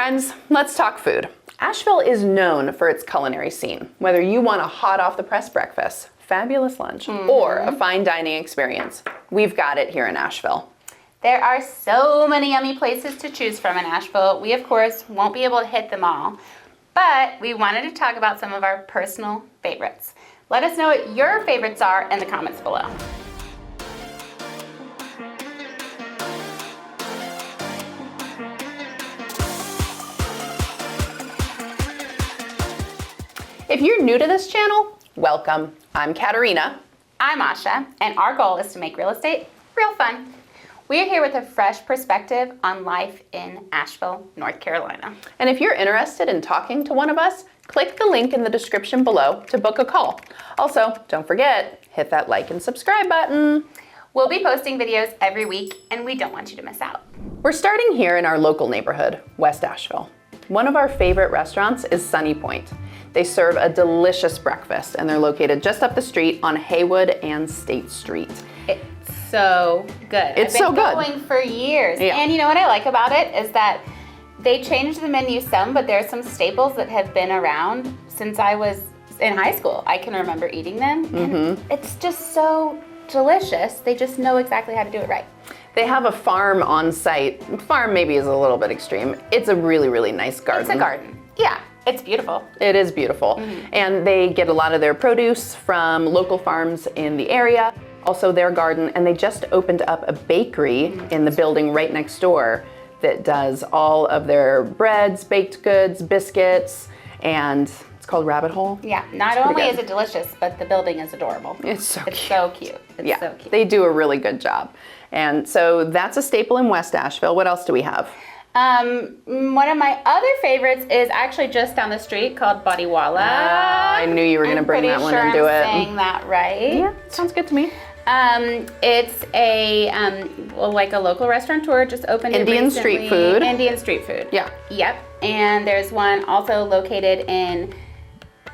friends, let's talk food. Asheville is known for its culinary scene. Whether you want a hot off the press breakfast, fabulous lunch, or a fine dining experience, we've got it here in Asheville. There are so many yummy places to choose from in Asheville. We, of course, won't be able to hit them all, but we wanted to talk about some of our personal favorites. Let us know what your favorites are in the comments below. If you're new to this channel, welcome. I'm Katerina. I'm Asha, and our goal is to make real estate real fun. We are here with a fresh perspective on life in Asheville, North Carolina. And if you're interested in talking to one of us, click the link in the description below to book a call. Also, don't forget, hit that like and subscribe button. We'll be posting videos every week, and we don't want you to miss out. We're starting here in our local neighborhood, West Asheville. One of our favorite restaurants is Sunny Point. They serve a delicious breakfast, and they're located just up the street on Haywood and State Street. It's so good. It's so good. I've been going for years. Yeah. And you know what I like about it is that they changed the menu some, but there are some staples that have been around since I was in high school. I can remember eating them. And it's just so delicious. They just know exactly how to do it right. They have a farm on site. Farm maybe is a little bit extreme. It's a really, really nice garden. It's a garden. Yeah, it's beautiful. It is beautiful. And they get a lot of their produce from local farms in the area, also their garden, and they just opened up a bakery in the building right next door that does all of their breads, baked goods, biscuits, and it's called Rabbit Hole. Yeah, not only is it delicious, but the building is adorable. It's so cute. So cute. It's so cute. They do a really good job. And so that's a staple in West Asheville. What else do we have? One of my other favorites is actually just down the street called Botiwala. I knew you were going to bring that one into it. I'm saying that right. Yeah, sounds good to me. It's a like a local restaurateur just opened Indian recently. street food. Indian street food. Yeah. Yep. And there's one also located in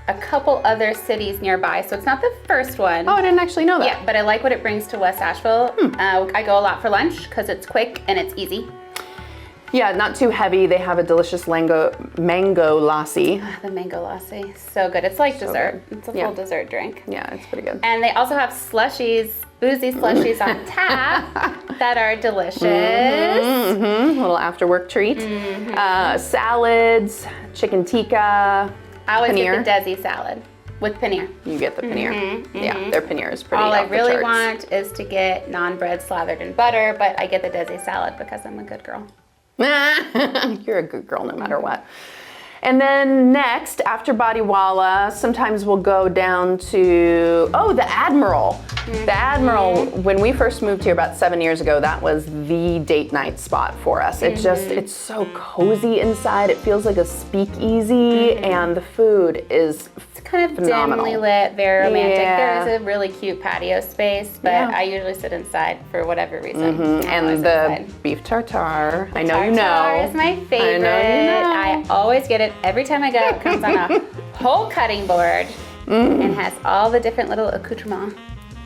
a couple other cities nearby, so it's not the first one. Oh, I didn't actually know that. Yeah, but I like what it brings to West Asheville. I go a lot for lunch because it's quick and it's easy. Yeah, not too heavy. They have a delicious mango lassi. The mango lassi, so good. It's like dessert. It's a full dessert drink. Yeah, it's pretty good. And they also have slushies, boozy slushies on tap that are delicious. Little after work treat. Salads, chicken tikka, I always paneer. get the Desi salad with paneer. You get the paneer. Yeah, their paneer is pretty All I off the really charts. want is to get naan bread slathered in butter, but I get the Desi salad because I'm a good girl. You're a good girl no matter what. And then next, after Botiwala, sometimes we'll go down to, the Admiral. The Admiral, when we first moved here about 7 years ago, that was the date night spot for us. It's so cozy inside. It feels like a speakeasy, and the food is Kind of phenomenal. dimly lit, very romantic. Yeah. There is a really cute patio space, but I usually sit inside for whatever reason. And the beef tartare, I know you know. Tartare is my favorite. I always get it every time I go. It comes on a whole cutting board and has all the different little accoutrements.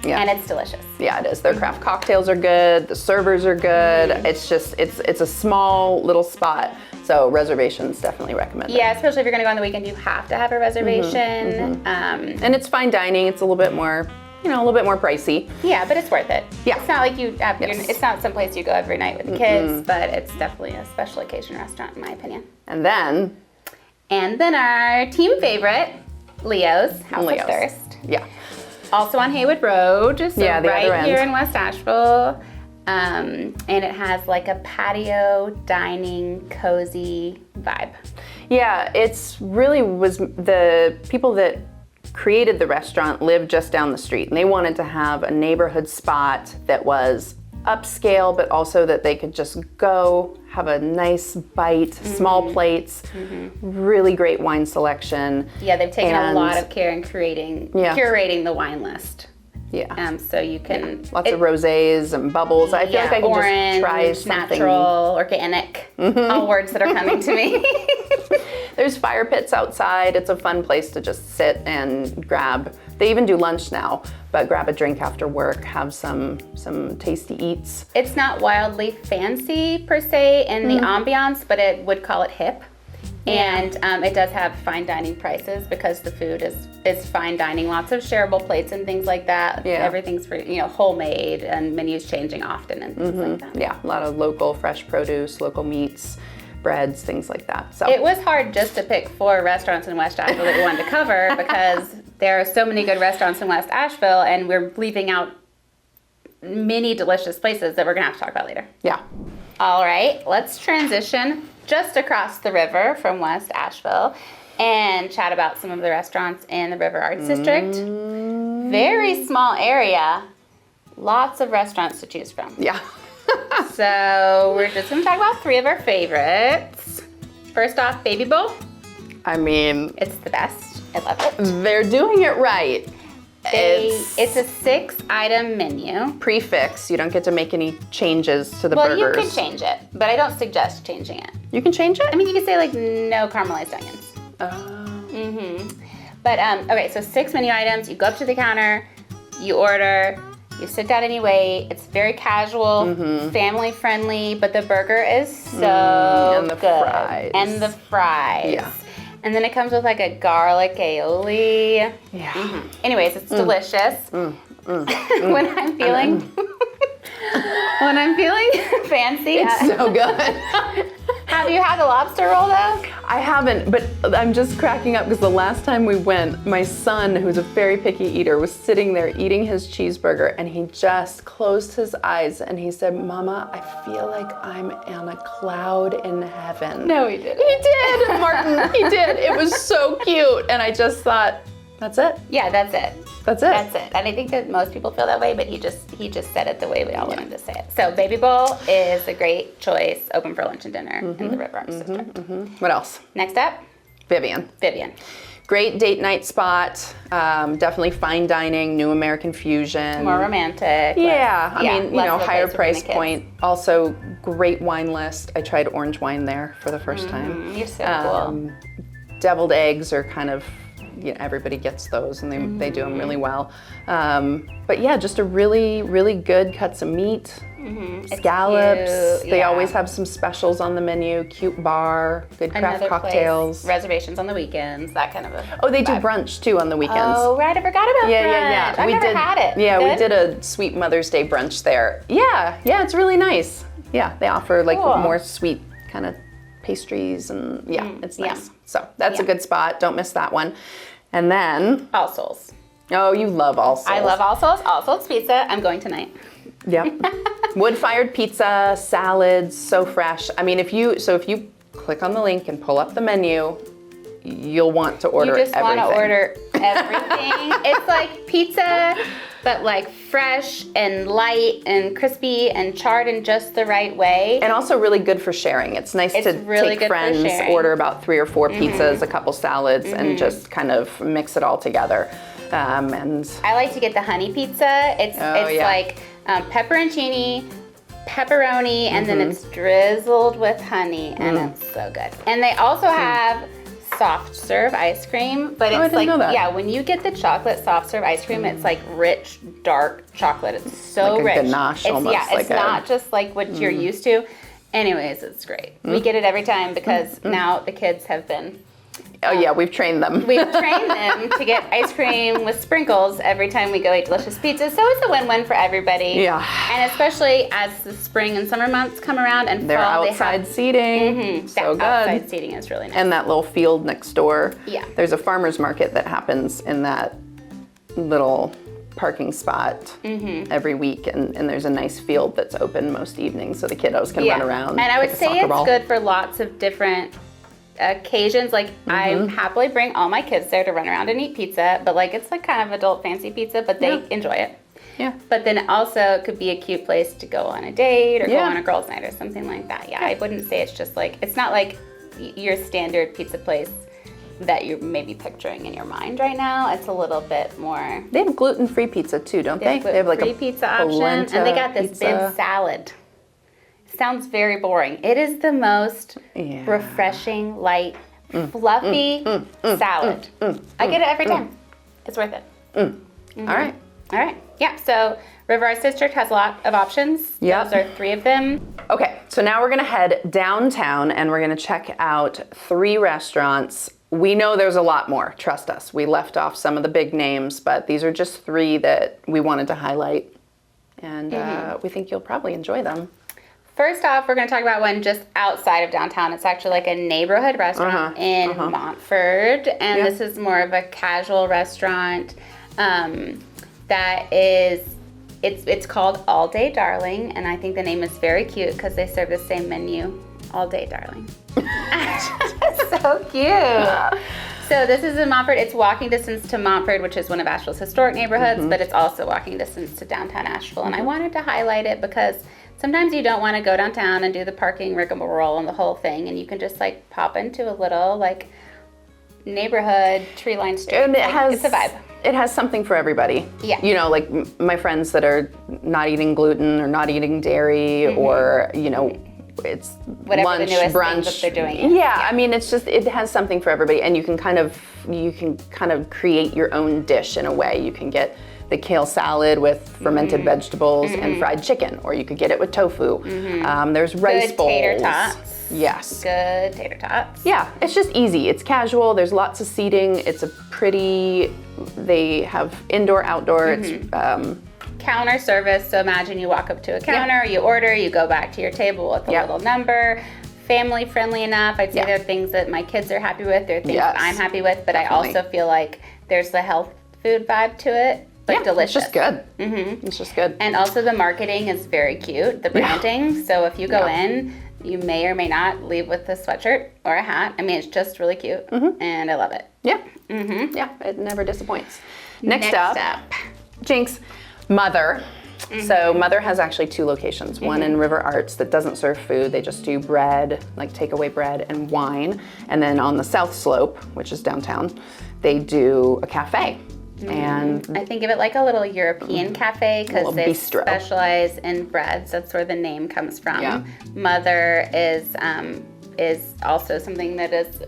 Yeah. And it's delicious. Yeah, it is. Their craft cocktails are good. The servers are good. It's just, it's a small little spot. So reservations definitely recommended. Yeah, especially if you're gonna go on the weekend, you have to have a reservation. And it's fine dining. It's a little bit more, a little bit more pricey. Yeah, but it's worth it. Yeah. It's not like it's not someplace you go every night with the kids, but it's definitely a special occasion restaurant in my opinion. And then our team favorite, Leo's House of Thirst. Yeah. Also on Haywood Road, so the other right end. here in West Asheville. And it has like a patio, dining, cozy vibe. Yeah, it's really was the people that created the restaurant lived just down the street, and they wanted to have a neighborhood spot that was upscale, but also that they could just go have a nice bite, small plates, really great wine selection. Yeah, they've taken a lot of care in curating the wine list. Yeah. So you can lots of rosés and bubbles. I feel like I can orange, just try something natural, organic. All words that are coming to me. There's fire pits outside. It's a fun place to just sit and grab. They even do lunch now, but grab a drink after work, have some tasty eats. It's not wildly fancy per se in the ambiance, but it would call it hip. And it does have fine dining prices because the food is fine dining. Lots of shareable plates and things like that. Yeah. Everything's for, homemade, and menus changing often and things like that. Yeah, a lot of local fresh produce, local meats, breads, things like that. So It was hard just to pick 4 restaurants in West Asheville that we wanted to cover because there are so many good restaurants in West Asheville, and we're leaving out many delicious places that we're gonna have to talk about later. yeah. All right, let's transition just across the river from West Asheville and chat about some of the restaurants in the River Arts District. Very small area, lots of restaurants to choose from. Yeah. So we're just gonna talk about 3 of our favorites. First off, Baby Bowl. I mean, It's the best. I love it. they're doing it right. It's a 6-item menu. Prefix. You don't get to make any changes to the Well, burgers. you can change it, but I don't suggest changing it. You can change it? I mean, you can say like no caramelized onions. But okay, so 6 menu items. You go up to the counter, you order, you sit down and you wait. It's very casual, family friendly, but the burger is so and the good. fries. And the fries. Yeah. And then it comes with like a garlic aioli. Yeah. Anyways, it's delicious. When I'm feeling when I'm feeling fancy. It's so good. Have you had the lobster roll though? I haven't, but I'm just cracking up because the last time we went, my son, who's a very picky eater, was sitting there eating his cheeseburger, and he just closed his eyes and he said, "Mama, I feel like I'm on a cloud in heaven." No, he didn't. He did, Martin. He did. It was so cute, and I just thought, that's it. Yeah, that's it. That's it. That's it. And I think that most people feel that way, but he just said it the way we all wanted to say it. So Baby Bowl is a great choice, open for lunch and dinner in the River Arts District. What else? Next up, Vivian. Vivian. Great date night spot. Definitely fine dining, new American fusion. More romantic. Yeah, I mean, less of a higher place for price the kids. point. Also, great wine list. I tried orange wine there for the first time. You're so cool. Deviled eggs are kind of, everybody gets those, and they do them really well. But yeah, just a really, really good cuts of meat. Scallops. cute, They yeah. always have some specials on the menu. Cute bar, good craft Another cocktails. place, reservations on the weekends, that kind of a Oh, they do vibe. brunch too on the weekends. Oh, right, I forgot about brunch. I've never had it. Yeah, we Good? did a sweet Mother's Day brunch there. Yeah, it's really nice. Yeah, they offer like Cool. more sweet kind of pastries, and it's yeah. nice. So that's a Yeah. good spot. Don't miss that one. And then, All Souls. oh, you love All Souls. I love All Souls. All Souls Pizza. I'm going tonight. Yep. Wood-fired pizza, salads, so fresh. I mean, if you click on the link and pull up the menu, you'll want to order You just want everything. to order everything. It's like pizza, but like fresh and light and crispy and charred in just the right way. And also really good for sharing. It's nice It's to really take good for friends, sharing. order about 3 or 4 pizzas, a couple salads, and just kind of mix it all together. And I like to get the honey pizza. It's yeah. like pepperoncini, pepperoni, and then it's drizzled with honey, and it's so good. And they also have soft serve ice cream, but I it's didn't like, know that. yeah, when you get the chocolate soft serve ice cream, it's like rich, dark chocolate. It's so Like a rich. ganache it's, almost, yeah, it's like not just like what you're used to. Anyways, it's great. We get it every time because now the kids have been oh yeah, we've trained them. We've trained them to get ice cream with sprinkles every time we go eat delicious pizza. So it's a win-win for everybody. Yeah. And especially as the spring and summer months come around and They're fall, outside they have seating, so that good. outside seating is really nice. And that little field next door. Yeah. There's a farmer's market that happens in that little parking spot every week, and there's a nice field that's open most evenings, so the kiddos can run around. And I would kick a say soccer it's ball. good for lots of different occasions. Like I happily bring all my kids there to run around and eat pizza, but like it's like kind of adult fancy pizza, but they enjoy it. Yeah. But then also it could be a cute place to go on a date or go Yeah. on a girls' night or something like that. Yeah, I wouldn't say it's just like, it's not like your standard pizza place that you're maybe picturing in your mind right now. It's a little bit more. They have gluten-free pizza too, don't they? They have like free a pizza option, polenta and they got this pizza. big salad. Sounds very boring. It is the most Yeah. refreshing, light, fluffy salad. I get it every time. It's worth it. All right. All right. Yeah. So River Arts District has a lot of options. Yep. Those are 3 of them. Okay, so now we're gonna head downtown and we're gonna check out 3 restaurants. We know there's a lot more, trust us. We left off some of the big names, but these are just 3 that we wanted to highlight. And we think you'll probably enjoy them. First off, we're going to talk about one just outside of downtown. It's actually like a neighborhood restaurant in Montford. And this is more of a casual restaurant that is, it's called All Day Darling. And I think the name is very cute because they serve the same menu all day, darling. So cute. So this is in Montford. It's walking distance to Montford, which is one of Asheville's historic neighborhoods, but it's also walking distance to downtown Asheville. And I wanted to highlight it because sometimes you don't want to go downtown and do the parking rigmarole and the whole thing, and you can just like pop into a little like neighborhood tree-lined street. And it's a vibe. It has something for everybody. Yeah. You know, like my friends that are not eating gluten or not eating dairy or, you know, it's whatever lunch, the newest brunch. thing that they're doing. Yeah, I mean, it's just, it has something for everybody, and you can kind of create your own dish in a way. You can get the kale salad with fermented vegetables and fried chicken, or you could get it with tofu. There's rice Good bowls. tater tots. Yes. Good tater tots. Yeah, it's just easy. It's casual. There's lots of seating. It's a pretty. They have indoor, outdoor. It's Counter service. So imagine you walk up to a counter, you order, you go back to your table with a little number. Family friendly enough. I'd say there are things that my kids are happy with. There are things that I'm happy with, but I also feel like there's the health food vibe to it. But delicious. It's just good. It's just good. And also the marketing is very cute, the branding. So if you go in, you may or may not leave with a sweatshirt or a hat. I mean, it's just really cute, and I love it. Yeah. Yeah, it never disappoints. Next up, Jinx, Mother. So Mother has actually 2 locations. One in River Arts that doesn't serve food. They just do bread, like takeaway bread and wine. And then on the South Slope, which is downtown, they do a cafe. And I think of it like a little European cafe because they bistro. specialize in breads. That's where the name comes from. Yeah. Mother is also something that is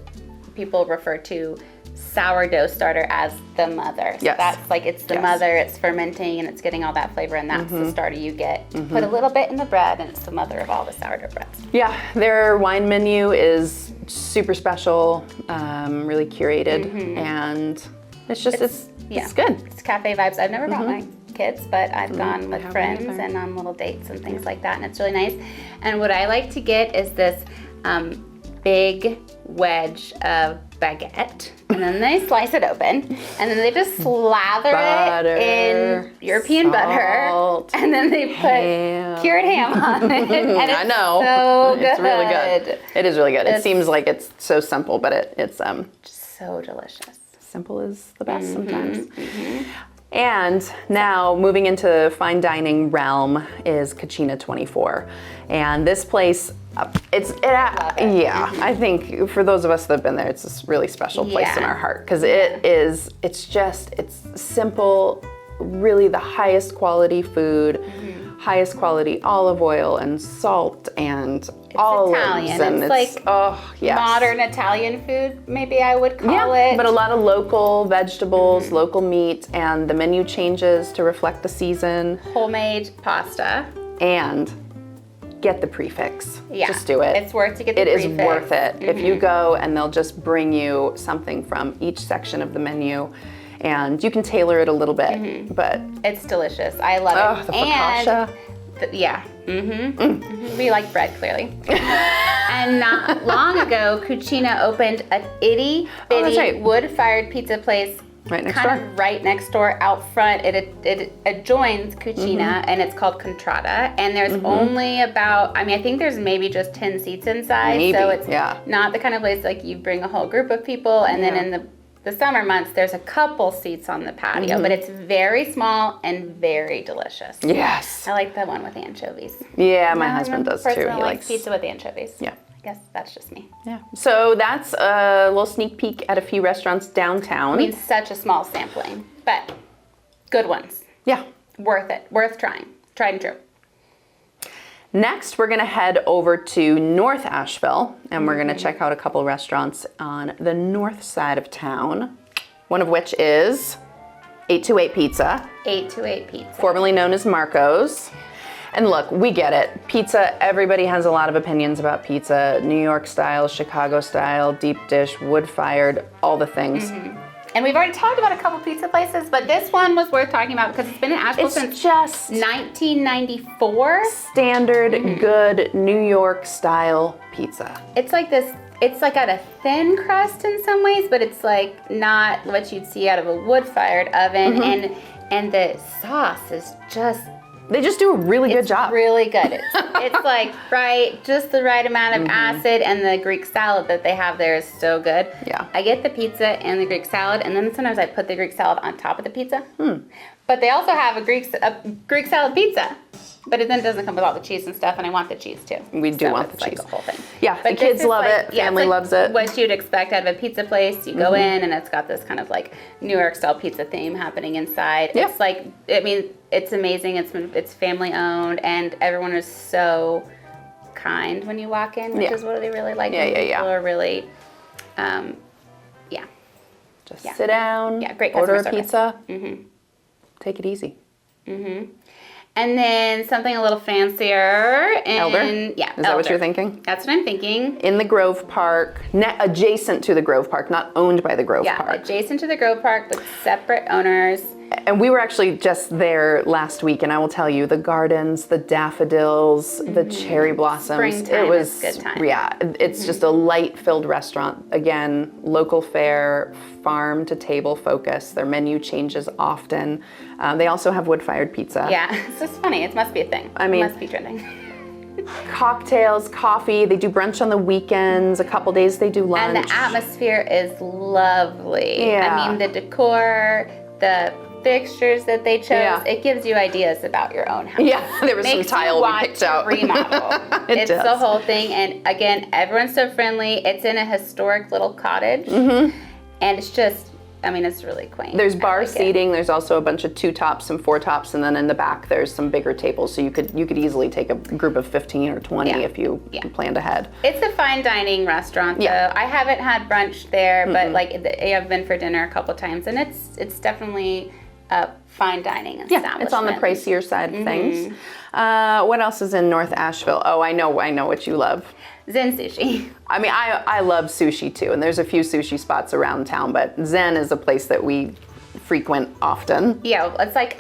people refer to sourdough starter as the mother. So Yes. that's like it's the mother, it's fermenting and it's getting all that flavor, and that's the starter you get. Put a little bit in the bread and it's the mother of all the sourdough breads. yeah, their wine menu is super special, really curated, and it's just it's good. It's cafe vibes. I've never brought my kids, but I've gone with friends either. and on little dates and things like that, and it's really nice. And what I like to get is this big wedge of baguette, and then they slice it open, and then they just slather Butter, it in European salt, butter, and then they put ham. cured ham on it. And it's I know. so good. It's really good. It is really good. It seems like it's so simple, but it's So delicious. simple is the best sometimes. And now moving into fine dining realm is Cocina 24. And this place, I think for those of us that have been there, it's this really special place in our heart because it's simple, really the highest quality food, highest quality olive oil and salt and olives. Italian. And it's like modern Italian food, maybe I would call it. But a lot of local vegetables, local meat, and the menu changes to reflect the season. Homemade pasta. And get the prefix. Yeah. Just do it. It's worth to get the prefix. prefix. It is worth it. If you go and they'll just bring you something from each section of the menu, and you can tailor it a little bit, but it's delicious. I love it. The focaccia. We like bread, clearly. And not long ago, Cocina opened an itty bitty wood-fired pizza place right next door out front. It adjoins Cocina, and it's called Contrada. And there's only about, I think there's maybe just 10 seats inside. So it's not the kind of place like you bring a whole group of people, and then in the summer months, there's a couple seats on the patio, but it's very small and very delicious. Yes. I like the one with anchovies. Yeah, my husband does too. He likes pizza with anchovies. Yeah. I guess that's just me. Yeah. So that's a little sneak peek at a few restaurants downtown. Such a small sampling, but good ones. Yeah. Worth it. Worth trying. Tried and true. Next, we're gonna head over to North Asheville, and we're gonna check out a couple restaurants on the north side of town, one of which is 828 Pizza. 828 Pizza. Formerly known as Marco's. And look, we get it. Pizza, everybody has a lot of opinions about pizza. New York style, Chicago style, deep dish, wood-fired, all the things. And we've already talked about a couple pizza places, but this one was worth talking about because it's been in Asheville since It's just 1994. standard, good New York style pizza. It's like this, it's like got a thin crust in some ways, but it's like not what you'd see out of a wood-fired oven. And the sauce is just, They just do a really good job. really good. It's like just the right amount of acid, and the Greek salad that they have there is so good. Yeah. I get the pizza and the Greek salad, and then sometimes I put the Greek salad on top of the pizza. But they also have a Greek salad pizza, but it then doesn't come with all the cheese and stuff, and I want the cheese too. We do So want the it's like cheese. the whole thing. Yeah, But the kids this is love it, it's family like loves it. What you'd expect out of a pizza place. You go in, and it's got this kind of like New York style pizza theme happening inside. Yep. It's like, I mean, it's amazing. It's family owned, and everyone is so kind when you walk in, which Yeah. is what they really like. Yeah, And yeah, yeah. People are really, Just Yeah. sit down, Yeah, great order customer a pizza, take it easy. And then something a little fancier. And, Elder? Yeah. Is that what Elder. you're thinking? That's what I'm thinking. In the Grove Park, adjacent to the Grove Park, not owned by the Grove Yeah, Park. adjacent to the Grove Park with separate owners. And we were actually just there last week, and I will tell you, the gardens, the daffodils, the cherry blossoms. Springtime it was is good time. Yeah, it's just a light-filled restaurant. Again, local fare, farm to table focus. Their menu changes often. They also have wood-fired pizza. Yeah, it's just funny. It must be a thing. I mean- it must be trending. Cocktails, coffee. They do brunch on the weekends. A couple days they do lunch. And the atmosphere is lovely. Yeah. I mean, the decor, the fixtures that they chose, Yeah. it gives you ideas about your own house. Yeah, there was some Makes you tile we want picked to out. remodel. It It's the does. whole thing. And again, everyone's so friendly. It's in a historic little cottage. And it's just, I mean, it's really quaint. There's I bar like it. seating. There's also a bunch of 2-tops and 4-tops, and then in the back there's some bigger tables. So you could easily take a group of 15 or 20 Yeah. if you Yeah. planned ahead. It's a fine dining restaurant, though. Yeah. I haven't had brunch there, but like I've been for dinner a couple times, and it's definitely a fine dining establishment. Yeah, it's on the pricier side of things. What else is in North Asheville? Oh, I know what you love. Zen Sushi. I mean, I love sushi too, and there's a few sushi spots around town, but Zen is a place that we frequent often. Yeah, it's like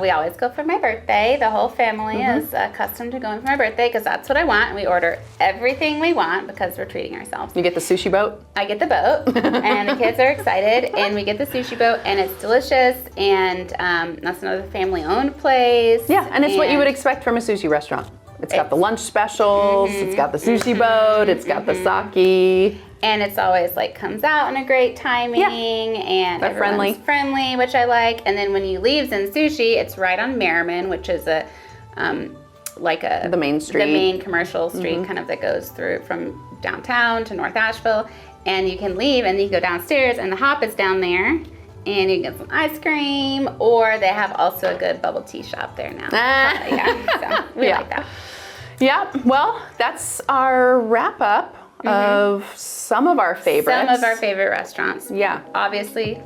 we always go for my birthday. The whole family is accustomed to going for my birthday because that's what I want. And we order everything we want because we're treating ourselves. You get the sushi boat? I get the boat, and the kids are excited, and we get the sushi boat, and it's delicious, and that's another family-owned place. Yeah, and it's what you would expect from a sushi restaurant. It's got the lunch specials, it's got the sushi boat, it's got the sake. And it's always like comes out in a great timing, and They're everyone's friendly, which I like. And then when you leave Zen Sushi, it's right on Merriman, which is the main street. the main commercial street, kind of that goes through from downtown to North Asheville. And you can leave, and you can go downstairs, and the hop is down there, and you can get some ice cream, or they have also a good bubble tea shop there now. So we like that. Yeah, well, that's our wrap up of some of our favorites. Some of our favorite restaurants. Yeah. Obviously,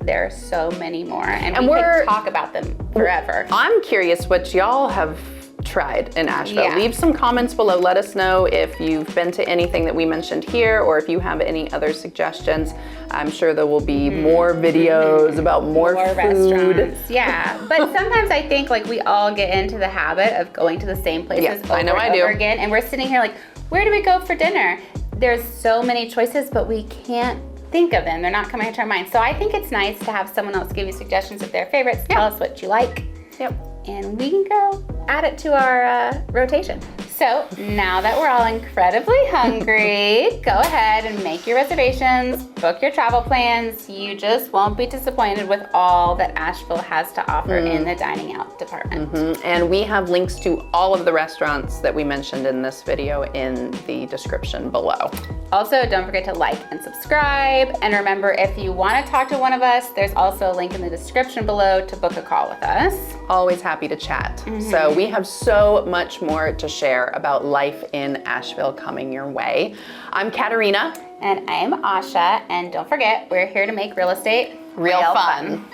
there are so many more, and we we're- could talk about them forever. I'm curious what y'all have tried in Asheville. Yeah. Leave some comments below. Let us know if you've been to anything that we mentioned here, or if you have any other suggestions. I'm sure there will be more videos about more food. Restaurants. Yeah, but sometimes I think like we all get into the habit of going to the same places Yeah, over I know and I do. over again, and we're sitting here like, where do we go for dinner? There's so many choices, but we can't think of them. They're not coming to our mind. So I think it's nice to have someone else give you suggestions of their favorites. Tell us what you like. Yep. And we can go add it to our rotation. So now that we're all incredibly hungry, go ahead and make your reservations, book your travel plans. You just won't be disappointed with all that Asheville has to offer in the dining out department. And we have links to all of the restaurants that we mentioned in this video in the description below. Also, don't forget to like and subscribe. And remember, if you want to talk to one of us, there's also a link in the description below to book a call with us. Always happy to chat. So we have so much more to share about life in Asheville coming your way. I'm Katerina. And I'm Asha. And don't forget, we're here to make real estate Real fun.